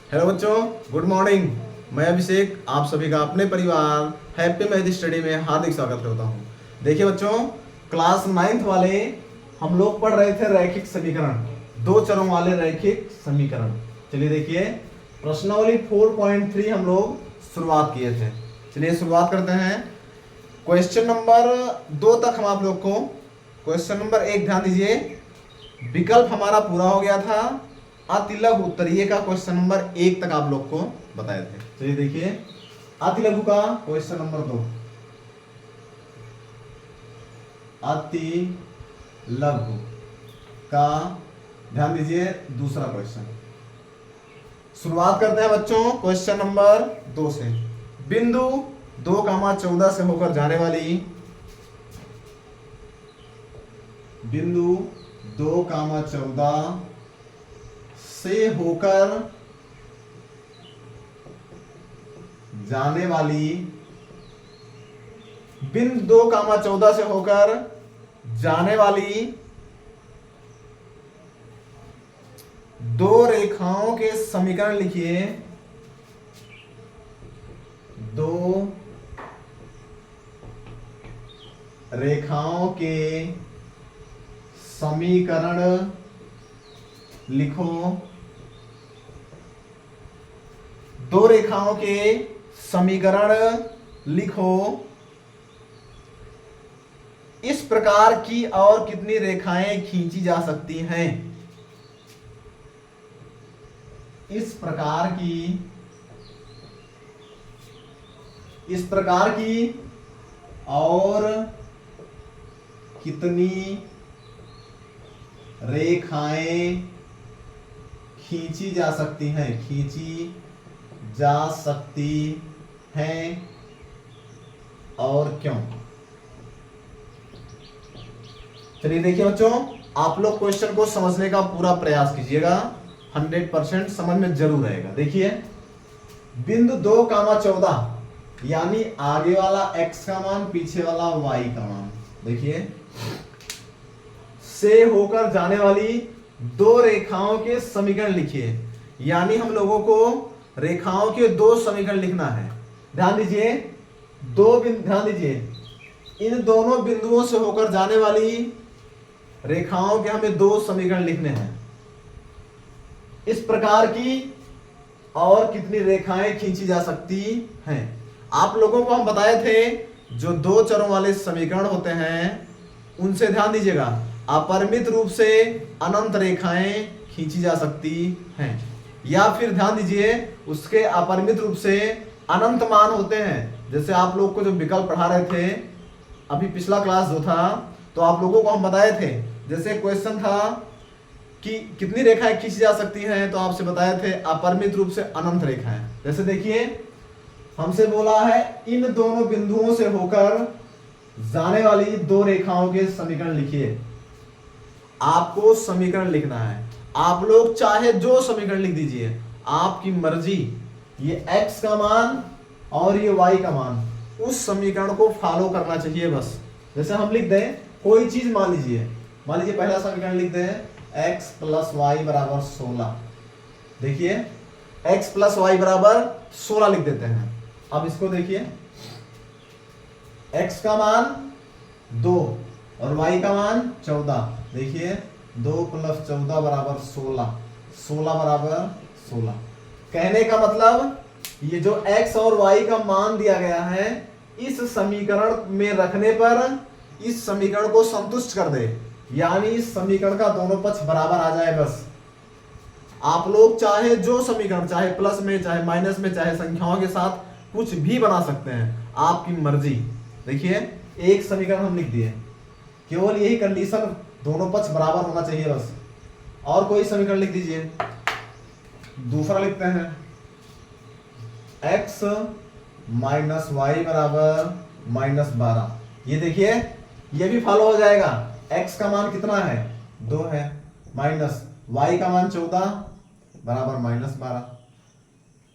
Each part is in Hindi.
हेलो बच्चों, गुड मॉर्निंग। मैं अभिषेक आप सभी का अपने परिवार हैप्पी मैथ स्टडी में हार्दिक स्वागत करता हूं। देखिए बच्चों, क्लास 9th वाले हम लोग पढ़ रहे थे रैखिक समीकरण, दो चरों वाले रैखिक समीकरण। चलिए देखिए, प्रश्नावली 4.3 हम लोग शुरुआत किए थे। चलिए शुरुआत करते हैं। क्वेश्चन नंबर 2 तक हम आप लोग को, क्वेश्चन नंबर 1 ध्यान दीजिए, विकल्प हमारा पूरा हो गया था। अतिलघु उत्तरीय का क्वेश्चन नंबर 1 तक आप लोग को बताए थे। चलिए देखिए, अतिलघु का क्वेश्चन नंबर 2, अतिलघु का ध्यान दीजिए दूसरा क्वेश्चन। शुरुआत करते हैं बच्चों क्वेश्चन नंबर 2 से। बिंदु 2,14 से होकर जाने वाली, बिंदु 2,14 से होकर जाने वाली, बिंदु 2,14 से होकर जाने वाली दो रेखाओं के समीकरण लिखिए। दो रेखाओं के समीकरण लिखो। दो रेखाओं के समीकरण लिखो। इस प्रकार की और कितनी रेखाएं खींची जा सकती हैं? इस प्रकार की और कितनी रेखाएं खींची जा सकती हैं? खींची जा सकती हैं और क्यों? चलिए देखिए बच्चों, आप लोग क्वेश्चन को समझने का पूरा प्रयास कीजिएगा, 100% समझ में जरूर आएगा। देखिए, बिंदु 2,14 यानी आगे वाला x का मान, पीछे वाला y का मान। देखिए, से होकर जाने वाली दो रेखाओं के समीकरण लिखिए। यानी हम लोगों को रेखाओं के दो समीकरण लिखना है। ध्यान दीजिए, ध्यान दीजिए, इन दोनों बिंदुओं से होकर जाने वाली रेखाओं के हमें दो समीकरण लिखने हैं। इस प्रकार की और कितनी रेखाएं खींची जा सकती हैं? आप लोगों को हम बताए थे, जो दो चरों वाले समीकरण होते हैं उनसे ध्यान दीजिएगा, अपरिमित रूप से अनंत रेखाएं खींची जा सकती हैं, या फिर ध्यान दीजिए उसके अपरिमित रूप से अनंत मान होते हैं। जैसे आप लोग को जो विकल्प पढ़ा रहे थे अभी पिछला क्लास जो था, तो आप लोगों को हम बताए थे, जैसे क्वेश्चन था कि कितनी रेखाएं खींची जा सकती हैं, तो आपसे बताए थे अपरिमित रूप से अनंत रेखाएं। जैसे देखिए, हमसे बोला है इन दोनों बिंदुओं से होकर जाने वाली दो रेखाओं के समीकरण लिखिए। आपको समीकरण लिखना है। आप लोग चाहे जो समीकरण लिख दीजिए, आपकी मर्जी। ये x का मान और ये y का मान, उस समीकरण को फॉलो करना चाहिए बस। जैसे हम लिख दें कोई चीज, मान लीजिए पहला समीकरण लिख दें x प्लस वाई बराबर 16। देखिए, x प्लस वाई बराबर 16 लिख देते हैं। अब इसको देखिए, x का मान 2 और y का मान 14। देखिए, 2 प्लस 14 बराबर 16, 16 बराबर 16। कहने का मतलब, ये जो x और y का मान दिया गया है, इस समीकरण में रखने पर इस समीकरण को संतुष्ट कर दे। यानी इस समीकरण का दोनों पक्ष बराबर आ जाए बस। आप लोग चाहे जो समीकरण, चाहे प्लस में, चाहे माइनस में, चाहे संख्याओं के साथ कुछ भी बना सकते हैं, आपकी मर्जी। देखिए, एक समीकरण हम लिख दिए, केवल यही कंडीशन, दोनों पक्ष बराबर होना चाहिए बस। और कोई समीकरण लिख दीजिए। दूसरा लिखते हैं x माइनस वाई बराबर -12। ये देखिए, ये भी फॉलो हो जाएगा। x का मान कितना है? 2 है, माइनस y का मान 14 बराबर -12।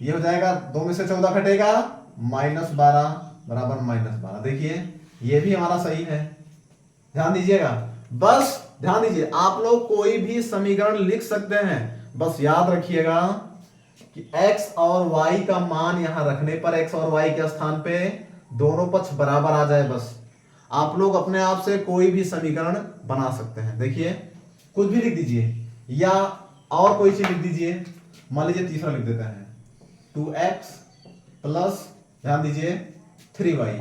ये हो जाएगा, 2 में से 14 घटेगा, -12 बराबर -12। देखिए, ये भी हमारा सही है। ध्यान दीजिएगा, बस ध्यान दीजिए, आप लोग कोई भी समीकरण लिख सकते हैं, बस याद रखिएगा कि x और y का मान यहां रखने पर x और y के स्थान पे दोनों पक्ष बराबर आ जाए, बस आप लोग अपने आप से कोई भी समीकरण बना सकते हैं। देखिए कुछ भी लिख दीजिए या और कोई चीज लिख दीजिए। मान लीजिए तीसरा लिख देते हैं 2x प्लस ध्यान दीजिए 3y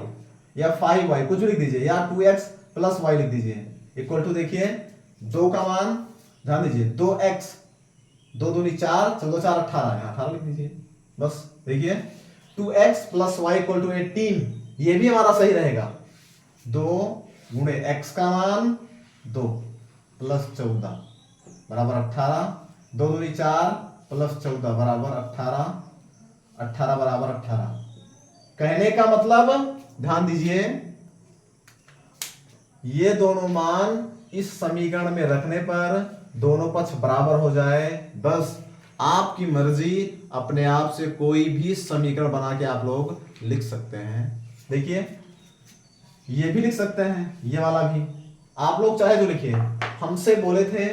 या 5y, कुछ भी लिख दीजिए, या 2x प्लस y लिख दीजिए इक्वल टू, देखिए 2 का मान ध्यान दीजिए 2x, 2 दूनी 4, 14 4 18, यहाँ 18 लिख दीजिए बस। देखिए 2x plus y equal to 18, ये भी हमारा सही रहेगा। 2 गुणे x का मान 2 प्लस 14 बराबर 18, 2 दूनी 4 प्लस 14 बराबर 18, 18 बराबर 18। कहने का मतलब ध्यान दीजिए ये दोनों मान इस समीकरण में रखने पर दोनों पक्ष बराबर हो जाए, बस आपकी मर्जी, अपने आप से कोई भी समीकरण बना के आप लोग लिख सकते हैं। देखिए ये भी लिख सकते हैं, ये वाला भी आप लोग चाहे जो लिखिए। हमसे बोले थे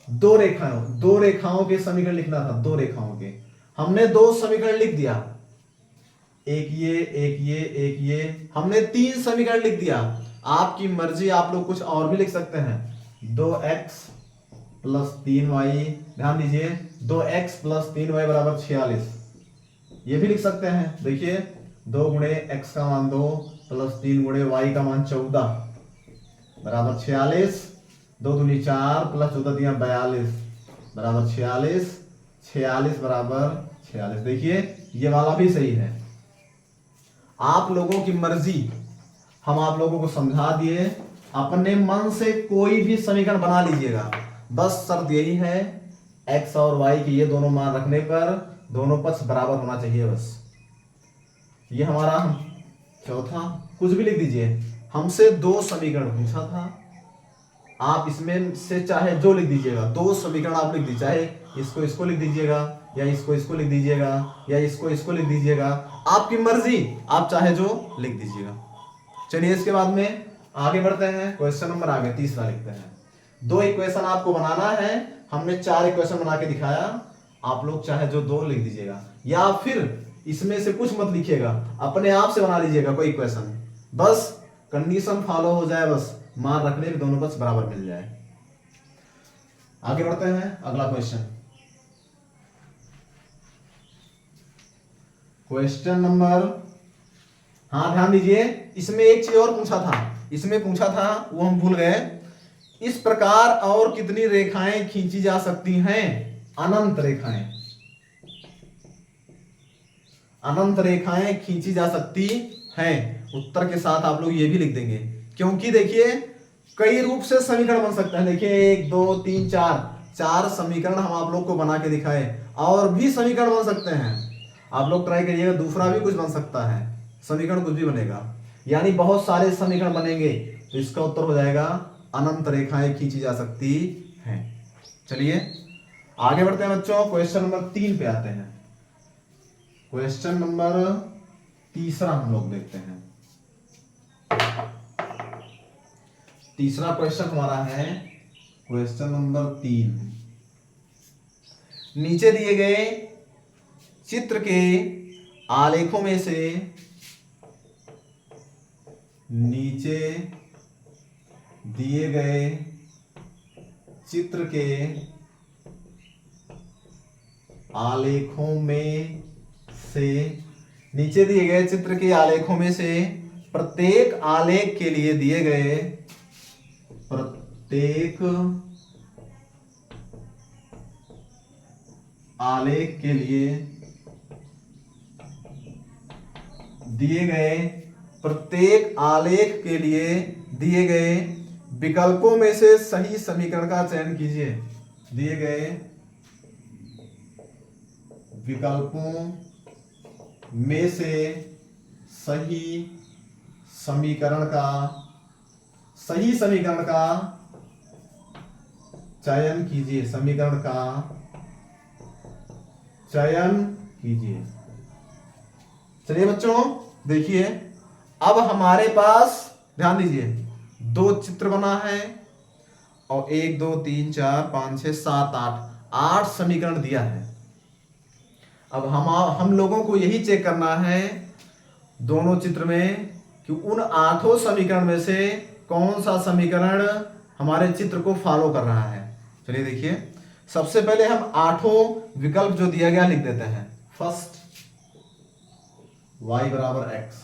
दो रेखाओं के समीकरण लिखना था, 2 रेखाओं के, हमने 2 समीकरण लिख दिया, एक ये एक ये एक ये, हमने 3 समीकरण लिख दिया। आपकी मर्जी, आप लोग कुछ और भी लिख सकते हैं। 2x प्लस 3y, ध्यान दीजिए 2x प्लस 3y बराबर 46, ये भी लिख सकते हैं। देखिए 2 गुणे x का मान 2 प्लस 3 गुणे y का मान 14 बराबर 46, 2 दूनी 4 प्लस 14 दिया 42 बराबर 46, 46 बराबर 46। देखिए ये वाला भी सही है। आप लोगों की मर्जी, हम आप लोगों को समझा दिए, अपने मन से कोई भी समीकरण बना लीजिएगा, बस शर्त यही है x और y के ये दोनों मान रखने पर दोनों पक्ष बराबर होना चाहिए, बस। ये हमारा चौथा, कुछ भी लिख दीजिए। हमसे 2 समीकरण पूछा था, आप इसमें से चाहे जो लिख दीजिएगा, 2 समीकरण आप लिख दीजिए, चाहे इसको लिख दीजिएगा या इसको लिख दीजिएगा या इसको लिख दीजिएगा, आपकी मर्जी, आप चाहे जो लिख दीजिएगा। चलिए इसके बाद में आगे बढ़ते हैं, क्वेश्चन नंबर आगे तीसरा लिखते हैं। 2 इक्वेशन आपको बनाना है, हमने 4 इक्वेशन बना के दिखाया, आप लोग चाहे जो 2 लिख दीजिएगा या फिर इसमें से कुछ मत लिखिएगा, अपने आप से बना लीजिएगा कोई इक्वेशन, बस कंडीशन फॉलो हो जाए, बस मान रखने में दोनों पक्ष बराबर मिल जाए। आगे बढ़ते हैं, अगला क्वेश्चन नंबर, हाँ ध्यान दीजिए, इसमें एक चीज और पूछा था, इसमें पूछा था वो हम भूल गए। इस प्रकार और कितनी रेखाएं खींची जा सकती हैं? अनंत रेखाएं, अनंत रेखाएं खींची जा सकती हैं। उत्तर के साथ आप लोग ये भी लिख देंगे, क्योंकि देखिए कई रूप से समीकरण बन सकता है। देखिए 1 2 3 4 समीकरण हम आप लोग को बना के दिखाए, और भी समीकरण बन सकते हैं, आप लोग ट्राई करिएगा, दूसरा भी कुछ बन सकता है, समीकरण कुछ भी बनेगा, यानी बहुत सारे समीकरण बनेंगे, तो इसका उत्तर हो जाएगा अनंत रेखाएं खींची जा सकती हैं। चलिए आगे बढ़ते हैं बच्चों, क्वेश्चन नंबर 3 पे आते हैं। क्वेश्चन नंबर तीसरा हम लोग देखते हैं। तीसरा क्वेश्चन हमारा है क्वेश्चन नंबर 3। नीचे दिए गए चित्र के आलेखों में से, नीचे दिए गए चित्र के आलेखों में से, नीचे दिए गए चित्र के आलेखों में से प्रत्येक आलेख के लिए दिए गए, प्रत्येक आलेख के लिए दिए गए, प्रत्येक आलेख के लिए दिए गए विकल्पों में से सही समीकरण का चयन कीजिए। दिए गए विकल्पों में से सही समीकरण का चयन कीजिए, समीकरण का चयन कीजिए। चलिए बच्चों देखिए, अब हमारे पास ध्यान दीजिए 2 चित्र बना है और 1 2 3 4 5 6 7 8 समीकरण दिया है। अब हम लोगों को यही चेक करना है दोनों चित्र में कि उन 8 समीकरण में से कौन सा समीकरण हमारे चित्र को फॉलो कर रहा है। चलिए देखिए, सबसे पहले हम 8 विकल्प जो दिया गया लिख देते हैं। फर्स्ट y बराबर x,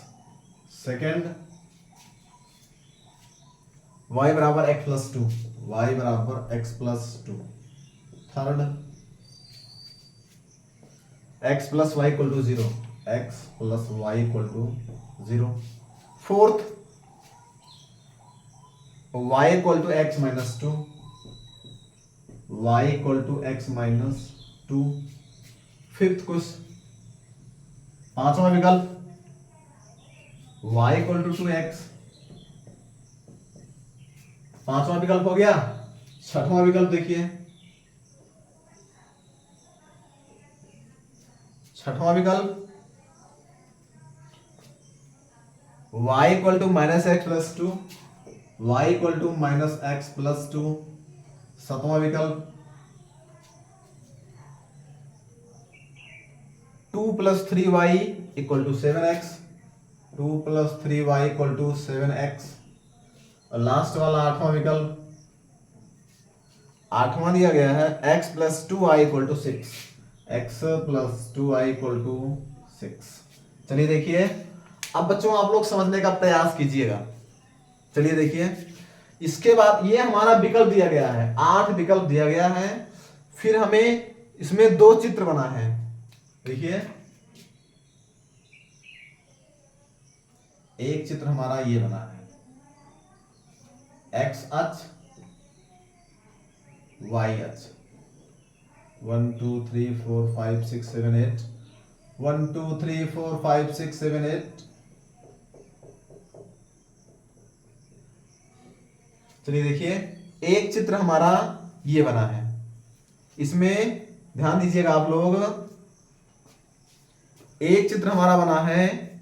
सेकेंड y बराबर x प्लस 2, y बराबर x plus 2, third x plus y equal to 0, x plus y equal to 0, fourth y equal to x minus 2, y equal to x minus 2, fifth question, पांचवा विकल्प y इक्वल टू 2x, पांचवा विकल्प हो गया। छठवां विकल्प देखिए, छठवां विकल्प y equal to minus x plus 2, y equal to minus x plus 2, सातवां विकल्प 2 plus 3y equal to 7x, 2 plus 3y equal to 7x, और लास्ट वाला आठवां विकल्प, आठवां दिया गया है x plus 2y equal to 6, x plus 2y equal to 6। चलिए देखिए, अब बच्चों आप लोग समझने का प्रयास कीजिएगा। चलिए देखिए, इसके बाद ये हमारा विकल्प दिया गया है, 8 विकल्प दिया गया है, फिर हमें इसमें 2 चित्र बना है। देखिए, एक चित्र हमारा ये बना है, x अक्ष y अक्ष, 1 2 3 4 5 6 7 8, 1 2 3 4 5 6 7 8। चलिए देखिए, एक चित्र हमारा ये बना है, इसमें ध्यान दीजिएगा आप लोग, एक चित्र हमारा बना है,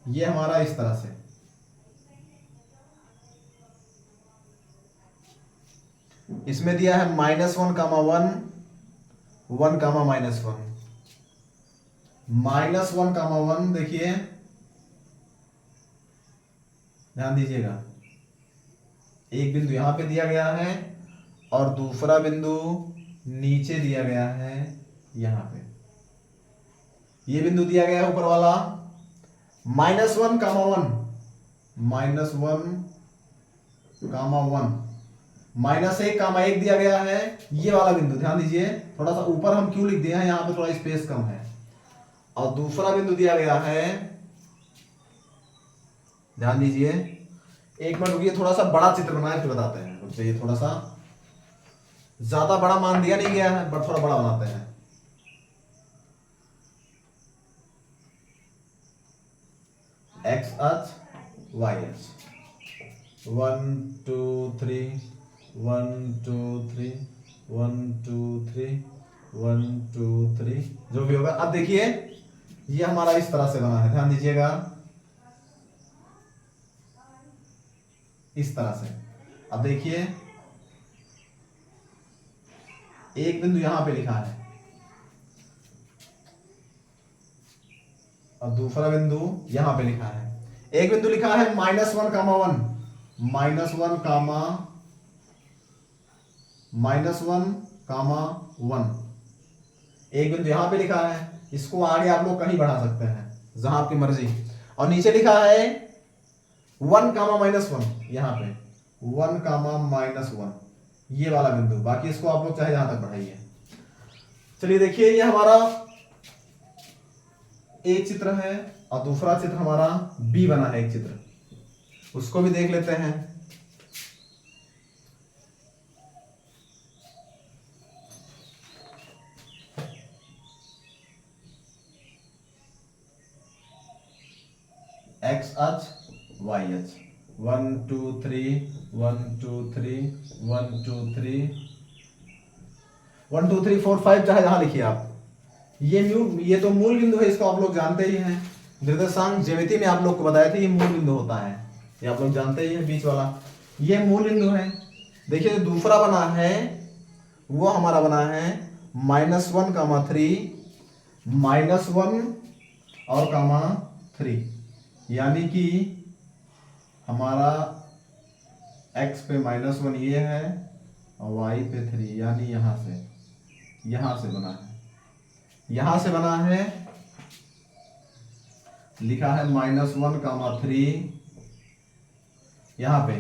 ये हमारा इस तरह से, इसमें दिया है -1, 1, 1, -1, -1, 1। देखिए ध्यान दीजिएगा, एक बिंदु यहां पे दिया गया है और दूसरा बिंदु नीचे दिया गया है यहां पे। ये बिंदु दिया गया है ऊपर वाला -1, 1, -1, -1, -1 दिया गया है, ये वाला बिंदु ध्यान दीजिए, थोड़ा सा ऊपर हम क्यों लिख दिए हैं, यहां पे थोड़ा स्पेस कम है। और दूसरा बिंदु दिया गया है, ध्यान दीजिए, एक मिनट रुकिए, थोड़ा सा बड़ा चित्र बनाए फिर बताते हैं। रुक जाइए, थोड़ा सा ज्यादा बड़ा मान दिया नहीं गया है, बट थोड़ा बड़ा बनाते हैं। x अक्ष y अक्ष, 1 2 3 1 2 3 1 2 3 1 2 3, जो भी होगा। अब देखिए, ये हमारा इस तरह से बना है, ध्यान दीजिएगा, इस तरह से। अब देखिए, एक बिंदु यहां पे लिखा है और दूसरा बिंदु यहां पे लिखा है। एक बिंदु लिखा है -1, 1, -1, -1, एक बिंदु यहां पे लिखा है, इसको आगे आप लोग कहीं बढ़ा सकते हैं जहां आपकी मर्जी। और नीचे लिखा है 1, -1, यहां पे 1, -1, ये वाला बिंदु। बाकी इसको आप लोग चाहे जहां तक बढ़ाइए। चलिए देखिए, ये हमारा एक चित्र है और दूसरा चित्र हमारा बी बना है, एक चित्र, उसको भी देख लेते हैं। x अक्ष y अक्ष, 1 2 3 1 2 3 1 2 3 1 2 3 4 5, चाहे जहां लिखिए आप। ये तो मूल बिंदु है, इसको आप लोग जानते ही हैं, निर्देशांक ज्यामिति में आप लोग को बताया था, ये मूल बिंदु होता है, ये आप लोग जानते ही हैं, बीच वाला ये मूल बिंदु है। देखिए, दूसरा बना है वो हमारा बना है -1, -3, -1 और -3, यानी कि हमारा x पे -1 ये है और y पे 3, यानी यहां से बना है, यहां से बना है, लिखा है -1, 3 यहां पे।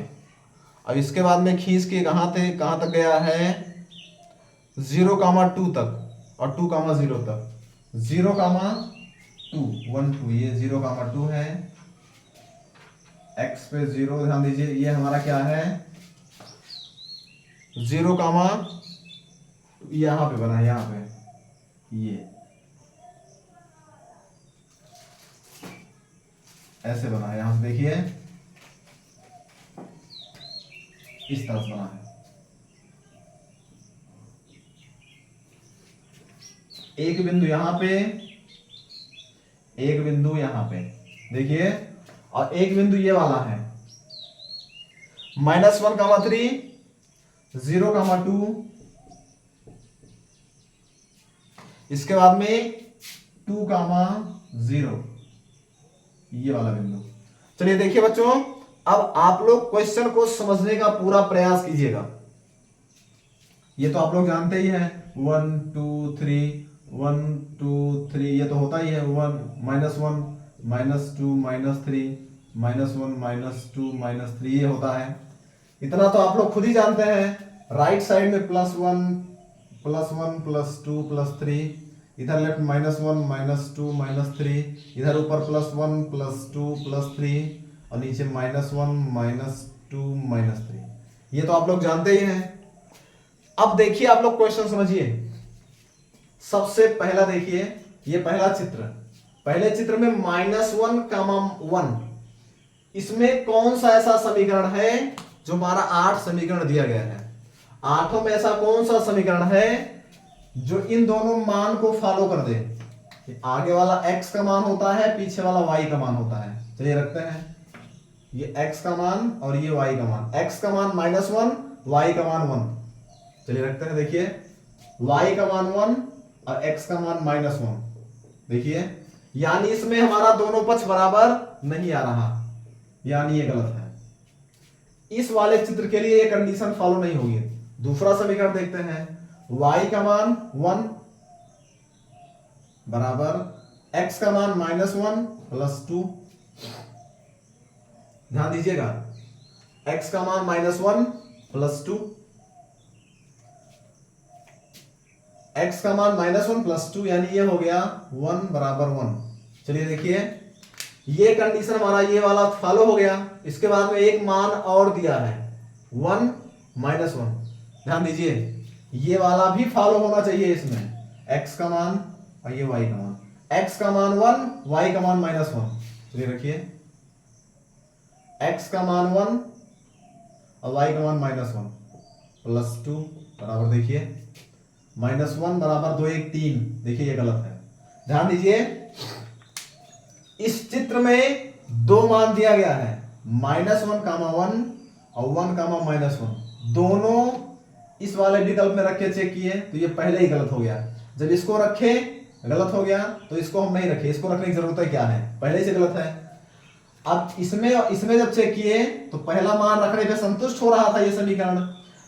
अब इसके बाद में खींच के कहां तक गया है 0, 2 तक और 2, 0 तक, 0, 2, 1, 2, ये 0, 2 है, x पे 0, ध्यान दीजिए ये हमारा क्या है 0, यहां पे बना है, यहां पे ये ऐसे बना है, यहां से देखिए इस तरह से बना है। एक बिंदु यहां पे, एक बिंदु यहां पे देखिए, और एक बिंदु ये वाला है -1, 3, 0, 2, इसके बाद में 2, 0, ये वाला बिंदु। चलिए देखिए बच्चों, अब आप लोग क्वेश्चन को समझने का पूरा प्रयास कीजिएगा। ये तो आप लोग जानते ही हैं 1, 2, 3, 1, 2, 3, ये तो होता ही है 1, -1, -2, -3, -1, -2, -3, ये होता है। इतना तो आप लोग खुद ही जानते हैं। राइट साइड में +1, +1, +2, +3, इधर लेफ्ट -1, -2, -3, इधर ऊपर +1, +2, +3 और नीचे -1, -2, -3, ये तो आप लोग जानते ही हैं। अब देखिए आप लोग क्वेश्चन समझिए। सबसे पहला देखिए, ये पहला चित्र, पहले चित्र में -1, 1, इसमें कौन सा ऐसा समीकरण है जो हमारा 8 समीकरण दिया गया है। आठों में ऐसा कौन सा समीकरण है जो इन दोनों मान को फॉलो कर दे। आगे वाला x का मान होता है, पीछे वाला y का मान होता है। चलिए रखते हैं, ये x का मान और ये y का मान, x का मान -1, y का मान 1। चलिए रखते हैं, देखिए y का मान 1 और x का मान -1, देखिए यानी इसमें हमारा दोनों पक्ष बराबर नहीं आ रहा, यानी ये गलत है। इस वाले चित्र के लिए ये कंडीशन फॉलो नहीं होगी। दूसरा समीकरण देखते हैं, y का मान 1 बराबर x का मान -1 +2, ध्यान दीजिएगा x का मान -1 +2, x का मान -1 +2, यानी ये हो गया 1 बराबर 1। चलिए देखिए ये कंडीशन हमारा ये वाला फॉलो हो गया। इसके बाद में एक मान और दिया है 1, -1, ध्यान दीजिए ये वाला भी फॉलो होना चाहिए इसमें, x का मान और ये y का मान, x का मान 1, y का मान -1। चलिए रखिए x का मान 1 और y का मान -1 +2 बराबर, देखिए -1 बराबर 2, 1, 3, देखिए ये गलत है। ध्यान दीजिए इस चित्र में दो मान दिया गया है, -1, 1 और 1, -1, दोनों इस वाले विकल्प में रखे चेक किए तो ये पहले ही गलत हो गया। जब इसको रखे गलत हो गया तो इसको हम नहीं रखे, इसको रखने की जरूरत है क्या है, पहले से गलत है। अब इसमें जब चेक किए तो पहला मान रखने पे संतुष्ट हो रहा था ये समीकरण,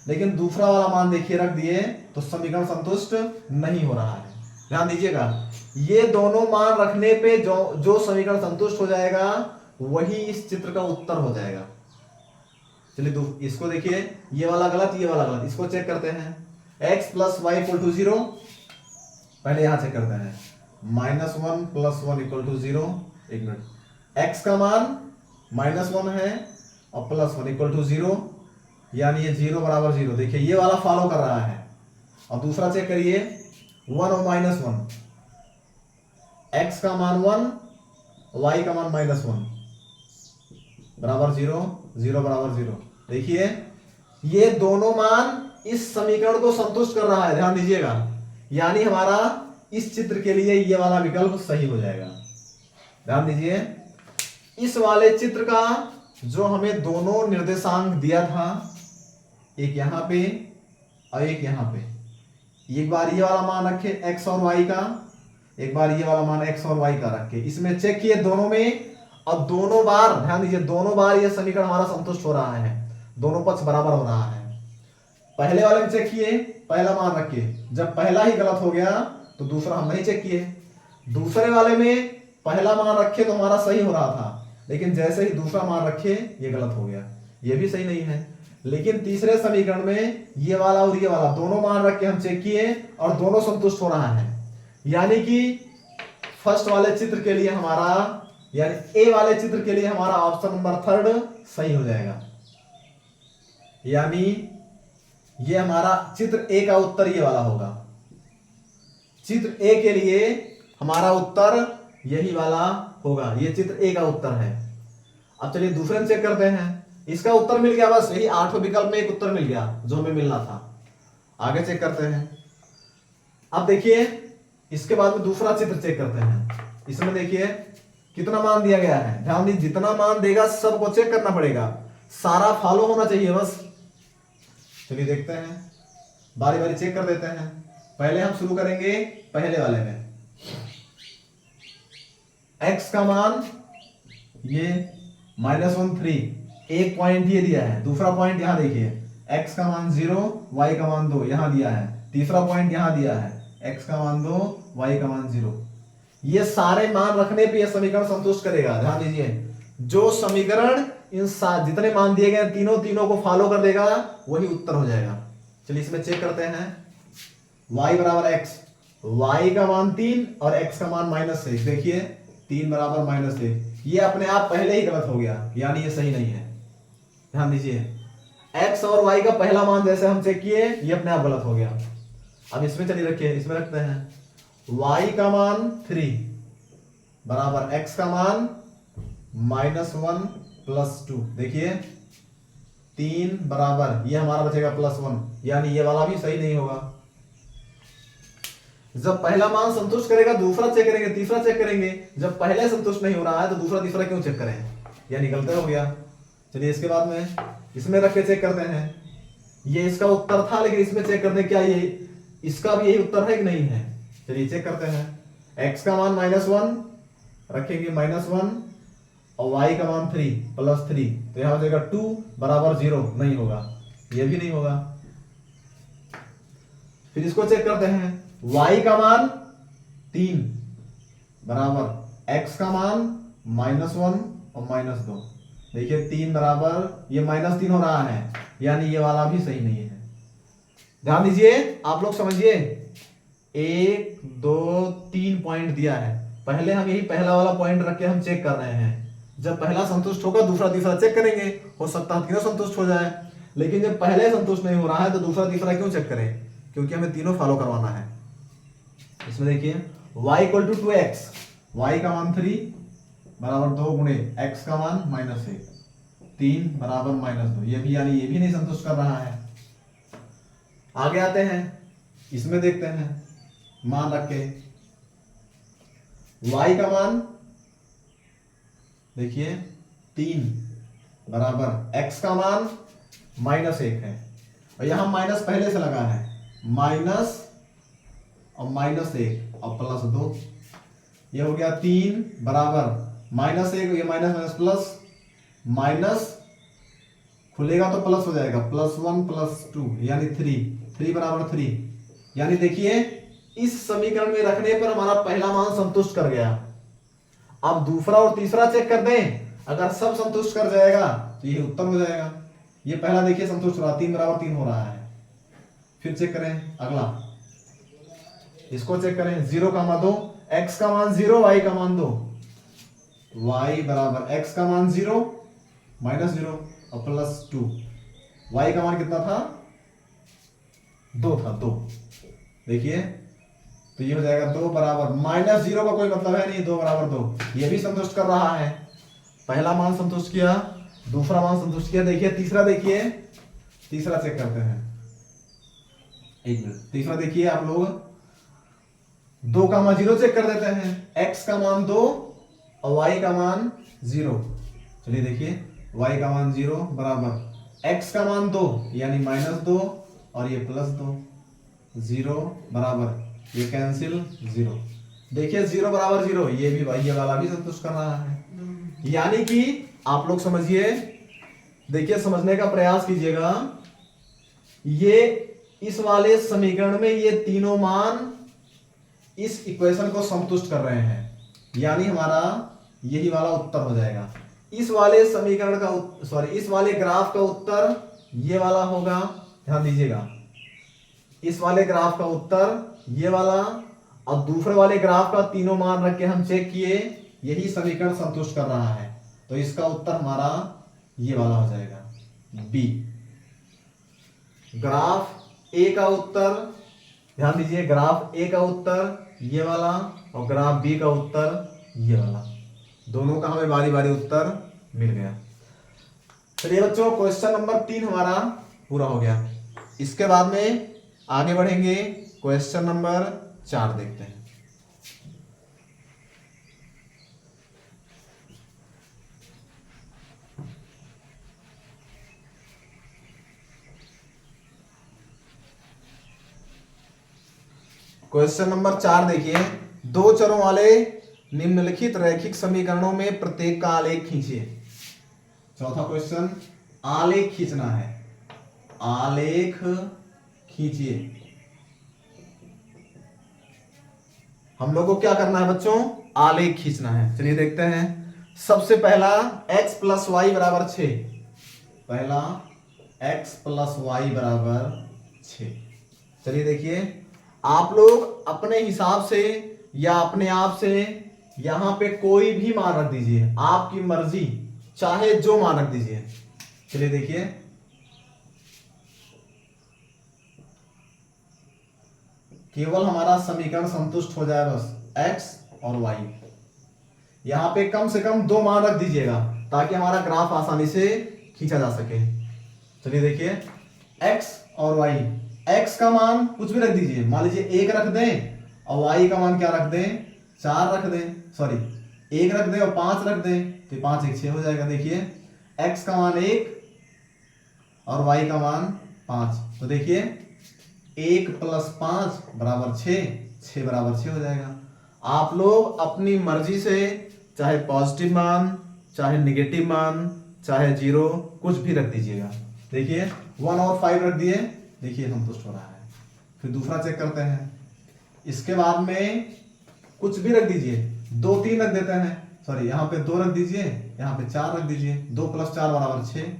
लेकिन दूसरा वाला मान देखिए रख दिए तो समीकरण संतुष्ट नहीं हो रहा है। ध्यान दीजिएगा ये दोनों मान रखने पे जो समीकरण संतुष्ट हो जाएगा वही इस चित्र का उत्तर हो जाएगा। चलिए इसको देखिए, ये वाला गलत, ये वाला गलत, इसको चेक करते हैं। x + y = 0, पहले यहां चेक करते हैं, -1 + 1 = 0। एक मिनट, x का मान -1 है और +1 = 0, यानी ये 0 बराबर 0, देखिए ये वाला फॉलो कर रहा है। और दूसरा चेक करिए 1 और -1, x का मान 1, y का मान -1 बराबर 0, 0 बराबर 0। देखिए ये दोनों मान इस समीकरण को संतुष्ट कर रहा है, ध्यान दीजिएगा, यानी हमारा इस चित्र के लिए ये वाला विकल्प सही हो जाएगा। ध्यान दीजिए इस वाले चित्र का जो हमें दोनों निर्देशांक दिया था, एक यहां पे और एक यहां पे, एक बार ये वाला मान रखे x और y का, एक बार ये वाला मान x और y का रख के इसमें चेक किए दोनों में, और दोनों बार ध्यान दीजिए दोनों बार ये समीकरण हमारा संतुष्ट हो रहा है, दोनों पक्ष बराबर हो रहा है। पहले वाले में चेक किए, पहला मान रखे, जब पहला ही गलत हो गया तो दूसरा हम नहीं चेक किए। दूसरे वाले में पहला मान रखे तो हमारा सही हो रहा था, लेकिन जैसे ही दूसरा मान रखे ये गलत हो गया, ये भी सही नहीं है। लेकिन तीसरे समीकरण में ये वाला और ये वाला दोनों मान रख के हम चेक किए और दोनों संतुष्ट हो रहा है, यानी कि फर्स्ट वाले चित्र के लिए हमारा, यानी ए वाले चित्र के लिए हमारा ऑप्शन नंबर 3 सही हो जाएगा। यानी ये हमारा चित्र ए का उत्तर ये वाला होगा। चित्र ए के लिए हमारा उत्तर यही वाला होगा, ये चित्र ए का उत्तर है। अब चलिए दूसरे में चेक करते हैं। इसका उत्तर मिल गया, बस यही 8वें विकल्प में एक उत्तर मिल गया जो हमें मिलना था। आगे चेक करते हैं। अब देखिए इसके बाद में दूसरा चित्र चेक करते हैं। इसमें देखिए कितना मान दिया गया है, ध्यान दीजिए जितना मान देगा सबको चेक करना पड़ेगा, सारा फॉलो होना चाहिए बस। चलिए देखते हैं, बारी बारी चेक कर देते हैं। पहले हम शुरू करेंगे पहले वाले में। x का मान ये -1 3, एक पॉइंट ये दिया है, दूसरा पॉइंट यहां देखिए x का मान 0, y का मान 2 यहां दिया है, तीसरा पॉइंट यहां दिया है x का मान 2, y का मान 0। ये सारे मान रखने पे यह समीकरण संतुष्ट करेगा। ध्यान दीजिए जो समीकरण इन जितने मान दिए गए तीनों को फॉलो कर देगा वही उत्तर हो जाएगा। चलिए इसमें चेक करते हैं। y बराबर x, y का मान 3 और x का मान -1, देखिए 3 बराबर -1, ये अपने आप पहले ही गलत हो गया, यानी ये सही नहीं है। ध्यान दीजिए x और y का पहला मान जैसे हम चेक किए ये अपने आप गलत हो गया। अब इसमें चलिए रखिए, इसमें रखते हैं y का मान 3 बराबर x का मान -1 + 2, देखिए 3 बराबर ये हमारा बचेगा +1, यानी ये वाला भी सही नहीं होगा। जब पहला मान संतुष्ट करेगा दूसरा चेक करेंगे, तीसरा चेक करेंगे, जब पहले संतुष्ट नहीं हो रहा है तो दूसरा तीसरा क्यों चेक करें, यानी गलत हो गया। चलिए इसके बाद में इसमें रख के चेक करते हैं। ये इसका उत्तर था, लेकिन इसमें चेक करते हैं क्या ये इसका भी यही उत्तर है कि नहीं है। चलिए चेक करते हैं। x का मान -1 रखेंगे -1 और y का मान 3 +3, तो यहां हो जाएगा 2 बराबर 0, नहीं होगा, ये भी नहीं होगा। फिर इसको चेक करते हैं। y का मान 3 बराबर x का मान -1 और -2, देखिए 3 बराबर ये -3 हो रहा है, यानी ये वाला भी सही नहीं है। ध्यान दीजिए आप लोग समझिए, 1 2 3 पॉइंट दिया है, पहले हम यही पहला वाला पॉइंट रख के हम चेक कर रहे हैं। जब पहला संतुष्ट होगा दूसरा तीसरा चेक करेंगे, हो सकता है तीनों संतुष्ट हो जाए, लेकिन जब पहले संतुष्ट नहीं हो रहा है तो दूसरा तीसरा क्यों चेक करें, क्योंकि हमें तीनों फॉलो करवाना है। इसमें देखिए y = 2x, y का मान 3 बराबर 2 गुणे x का मान -1, 3 बराबर -2, ये भी यानी ये भी नहीं संतुष्ट कर रहा है। आगे आते हैं, इसमें देखते हैं मान रख के y का मान देखिए 3 बराबर x का मान -1 है, और यहां माइनस पहले से लगा है, माइनस और -1 और +2, ये हो गया 3 बराबर -1, ये माइनस प्लस, माइनस खुलेगा तो प्लस हो जाएगा, +1 + 2 यानी 3 बराबर 3, यानी देखिए इस समीकरण में रखने पर हमारा पहला मान संतुष्ट कर गया। अब दूसरा और तीसरा चेक कर दें, अगर सब संतुष्ट कर जाएगा तो ये उत्तर हो जाएगा। ये पहला देखिए संतुष्ट हो रहा, 3 बराबर 3 हो रहा है। फिर चेक करें अगला, इसको चेक करें। 0 का मान 2, x का मान 0, y का मान 2, y बराबर x का मान 0 -0 और +2, y का मान कितना था, 2 था, 2, देखिए तो ये हो जाएगा 2 बराबर -0 का कोई मतलब है नहीं, 2 बराबर 2, ये भी संतुष्ट कर रहा है। पहला मान संतुष्ट किया, दूसरा मान संतुष्ट किया। देखिए तीसरा, देखिए तीसरा चेक करते हैं, एक मिनट, तीसरा देखिए आप लोग, 2 का मान 0 चेक कर देते हैं, x का मान 2 और y का मान 0। चलिए देखिए y का मान 0 बराबर x का मान 2 यानी -2 और ये +2, 0 बराबर ये कैंसिल 0। देखिए 0 बराबर 0, ये भी भाई ये वाला भी संतुष्ट कर रहा है। यानी कि आप लोग समझिए, देखिए समझने का प्रयास कीजिएगा, ये इस वाले समीकरण में ये तीनों मान इस इक्वेशन को संतुष्ट कर रहे हैं, यानी हमारा यही वाला उत्तर हो जाएगा। इस वाले समीकरण का सॉरी इस वाले ग्राफ का उत्तर ये वाला होगा, ध्यान दीजिएगा। इस वाले ग्राफ का उत्तर ये वाला, और दूसरे वाले ग्राफ का तीनों मान रख के हम चेक किए, यही समीकरण संतुष्ट कर रहा है, तो इसका उत्तर हमारा ये वाला हो जाएगा बी। ग्राफ ए का उत्तर, ध्यान दीजिए, ग्राफ ए का उत्तर ये वाला और ग्राफ बी का उत्तर ये वाला, दोनों का हमें बारी बारी उत्तर मिल गया। चलिए बच्चों, क्वेश्चन नंबर 3 हमारा पूरा हो गया। इसके बाद में आगे बढ़ेंगे, क्वेश्चन नंबर 4 देखते हैं। क्वेश्चन नंबर 4 देखिए, दो चरों वाले निम्नलिखित रैखिक समीकरणों में प्रत्येक का आलेख खींचिए। चौथा क्वेश्चन, आलेख खींचना है, आलेख खींचिए। हम लोग को क्या करना है बच्चों, आलेख खींचना है। चलिए देखते हैं। सबसे पहला x प्लस वाई बराबर 6, पहला x प्लस वाई बराबर 6। चलिए देखिए, आप लोग अपने हिसाब से या अपने आप से यहां पे कोई भी मान रख दीजिए, आपकी मर्जी, चाहे जो मान रख दीजिए। चलिए देखिए, केवल हमारा समीकरण संतुष्ट हो जाए बस, x और y। यहां पे कम से कम 2 मान रख दीजिएगा ताकि हमारा ग्राफ आसानी से खींचा जा सके। चलिए देखिए, x और y, x का मान कुछ भी रख दीजिए, मान लीजिए 1 रख दें, और y का मान क्या रख दें, 4 रख दें, सॉरी 1 रख दें और 5 रख दें, तो 5 1 6 हो जाएगा। देखिए x का मान 1 और y का मान 5, तो देखिए 1 प्लस 5 बराबर 6, 6 बराबर 6 हो जाएगा। आप लोग अपनी मर्जी से चाहे पॉजिटिव मान, चाहे निगेटिव मान, चाहे 0, कुछ भी रख दीजिएगा। देखिए 1 और 5 रख दिए, देखिए संतुष्ट हो रहा है। फिर दूसरा चेक करते हैं। इसके बाद में कुछ भी रख दीजिए, 2 3 रख देते हैं, सॉरी यहाँ पे 2 रख दीजिए, यहाँ पे 4 रख दीजिए। 2 प्लस 4 बराबर 6,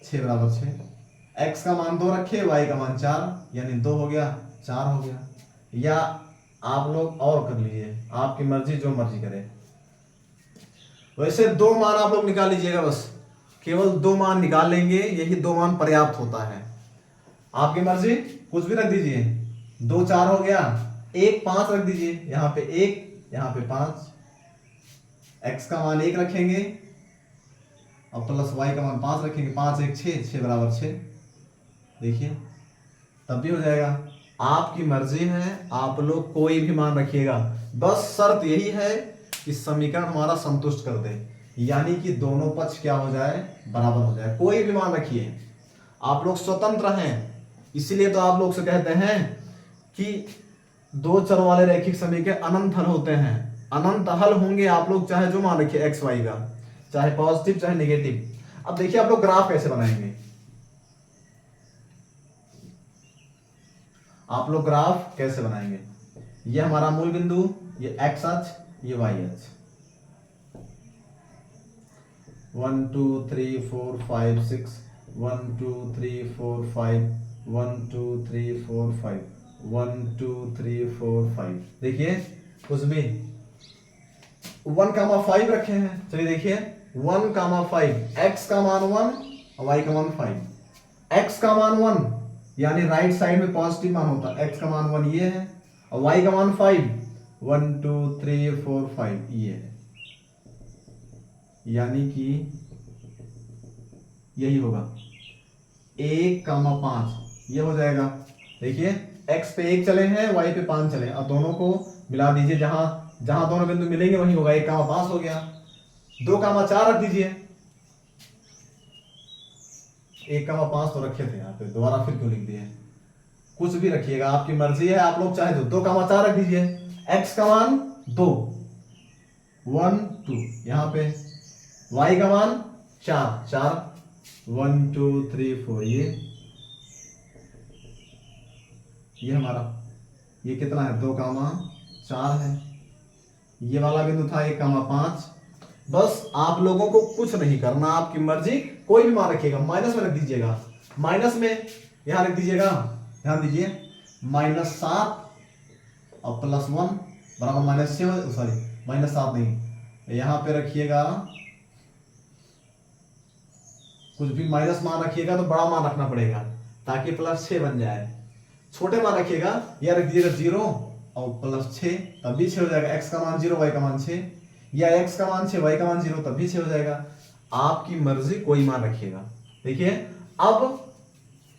6 बराबर 6। x का मान 2 रखे, y का मान 4, यानी 2 हो गया, 4 हो गया। या आप लोग और कर लीजिए, आपकी मर्जी, जो मर्जी करे। वैसे 2 मान आप लोग निकाल लीजिएगा, बस केवल 2 मान निकाल लेंगे, यही 2 मान पर्याप्त होता है। आपकी मर्जी, कुछ भी रख दीजिए। 2 4 हो गया, 1 5 रख दीजिए, यहाँ पे 1, यहाँ पे 5। x का मान 1 रखेंगे और प्लस y का मान 5 रखेंगे, 5 1 6, 6 बराबर 6। देखिए तब भी हो जाएगा। आपकी मर्जी है, आप लोग कोई भी मान रखिएगा, बस शर्त यही है कि समीकरण हमारा संतुष्ट कर दे, यानी कि दोनों पक्ष क्या हो जाए, बराबर हो जाए। कोई भी मान रखिए, आप लोग स्वतंत्र हैं। इसीलिए तो आप लोग से कहते हैं कि 2 चरों वाले रैखिक समीकरण अनंत हल होते हैं। अनंत हल होंगे, आप लोग चाहे जो मान रखिए एक्स वाई का, चाहे पॉजिटिव चाहे नेगेटिव। अब देखिए आप लोग ग्राफ कैसे बनाएंगे, आप लोग ग्राफ कैसे बनाएंगे। ये हमारा मूल बिंदु, ये एक्स अक्ष, ये वाई अक्ष। 1 2 3 4 5 6, 1 2 3 4 5, 1 2 3 4 5, 1 2 3 4 5। देखिए कुछ भी 1,5 रखे हैं। चलिए देखिए 1,5, x का मान 1 और y का मान 5। x का मान 1 यानी राइट साइड में पॉजिटिव मान होता है, x का मान 1 ये है, और y का मान 5, 1 2 3 4 5 ये है, यानी कि यही होगा 1,5 ये हो जाएगा। देखिए x पे 1 चले हैं, y पे 5 चले हैं, और दोनों को मिला दीजिए, जहां जहां दोनों बिंदु मिलेंगे वही होगा। 1,5 हो गया, 2,4 रख दीजिए। 1,5 तो रखे थे यहाँ पे, दोबारा फिर क्यों लिख दिए। कुछ भी रखिएगा, आपकी मर्जी है, आप लोग चाहे तो 2,4 रख दीजिए। x का मान 2, 1 2 यहाँ पे, y का मान 4 4, 1 2 3 4, ये हमारा, ये कितना है 2,4 है। ये वाला बिंदु था 1,5। बस आप लोगों को कुछ नहीं करना, आपकी मर्जी, कोई भी मान रखिएगा, माइनस में रख दीजिएगा, माइनस में यहां रख दीजिएगा, ध्यान दीजिए, -7 और +1 बराबर -6, सॉरी -7 नहीं, यहां पे रखिएगा, कुछ भी माइनस मान रखिएगा तो बड़ा मान रखना पड़ेगा ताकि +6 बन जाए। छोटे मान रखिएगा, या रख दीजिएगा 0 और +6, तब भी 6 हो जाएगा। x का मान 0, y का मान 6, या x का मान 6, y का मान 0, तब भी 6 हो जाएगा। आपकी मर्जी, कोई मान रखिएगा। देखिए अब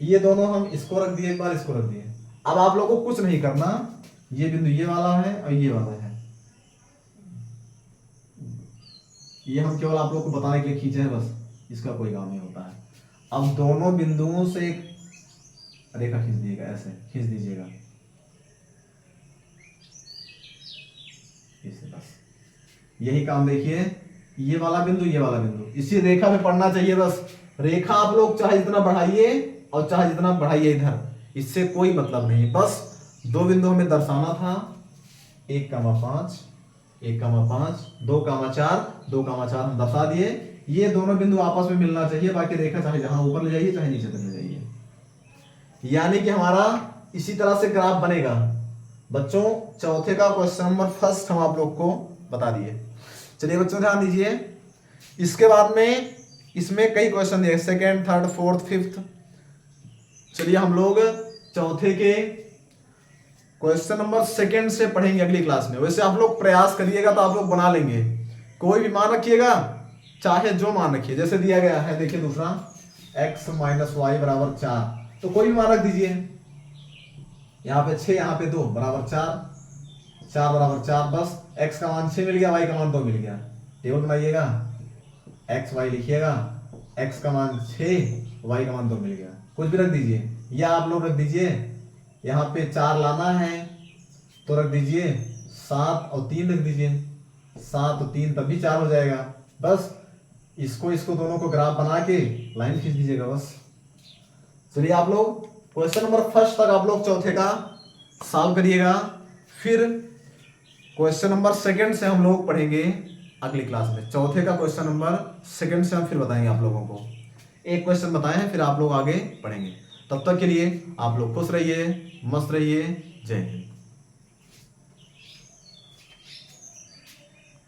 ये दोनों हम इसको रख दिए, एक बार इसको रख दिए। अब आप लोगों को कुछ नहीं करना, ये बिंदु ये वाला है और ये वाला है, ये हम केवल आप लोगों को बताने के लिए खींचे हैं, बस इसका कोई काम नहीं होता है। अब दोनों बिंदुओं से एक रेखा खींच दीजिएगा, ऐसे खींच दीजिएगा, इसे, बस यही काम। देखिए ये वाला बिंदु, ये वाला बिंदु इसी रेखा में पड़ना चाहिए। बस रेखा आप लोग चाहे जितना बढ़ाइए और चाहे जितना बढ़ाइए इधर, इससे कोई मतलब नहीं। बस दो बिंदु हमें दर्शाना था, 1,5 1,5, 2,4 2,4 हम दर्शा दिए। ये दोनों बिंदु आपस में मिलना चाहिए, बाकी रेखा चाहे जहां ऊपर ले जाइए चाहे नीचे तक ले जाइए, यानी कि हमारा इसी तरह से ग्राफ बनेगा। बच्चों चौथे का क्वेश्चन नंबर फर्स्ट हम आप लोग को बता दिए। चलिए बच्चों ध्यान दीजिए, इसके बाद में इसमें कई क्वेश्चन दिए, सेकेंड, थर्ड, फोर्थ, फिफ्थ। चलिए हम लोग चौथे के क्वेश्चन नंबर सेकेंड से पढ़ेंगे अगली क्लास में। वैसे आप लोग प्रयास करिएगा तो आप लोग बना लेंगे, कोई भी मान रखिएगा, चाहे जो मान रखिए। जैसे दिया गया है, देखिए दूसरा, x - y = 4, तो कोई भी मान रख दीजिए। यहाँ पे 6, यहाँ पे 2 = 4, 4 = 4। बस x का मान 6 मिल गया, y का मान 2 मिल गया। टेबल बनाइएगा, x y लिखिएगा, x का मान 6, y का मान 2 मिल गया। कुछ भी रख दीजिए, या आप लोग रख दीजिए, यहाँ पे 4 लाना है तो रख दीजिए 7 और 3 रख दीजिए, 7 और 3 तब भी 4 हो जाएगा। बस इसको दोनों को ग्राफ बना के लाइन खींच दीजिएगा, बस। चलिए आप लोग क्वेश्चन नंबर फर्स्ट तक आप लोग चौथे का सॉल्व करिएगा, फिर क्वेश्चन नंबर सेकंड से हम लोग पढ़ेंगे अगली क्लास में। चौथे का क्वेश्चन नंबर सेकंड से हम फिर बताएंगे आप लोगों को, एक क्वेश्चन बताए हैं, फिर आप लोग आगे पढ़ेंगे। तब तक के लिए आप लोग खुश रहिए, मस्त रहिए। जय हिंद।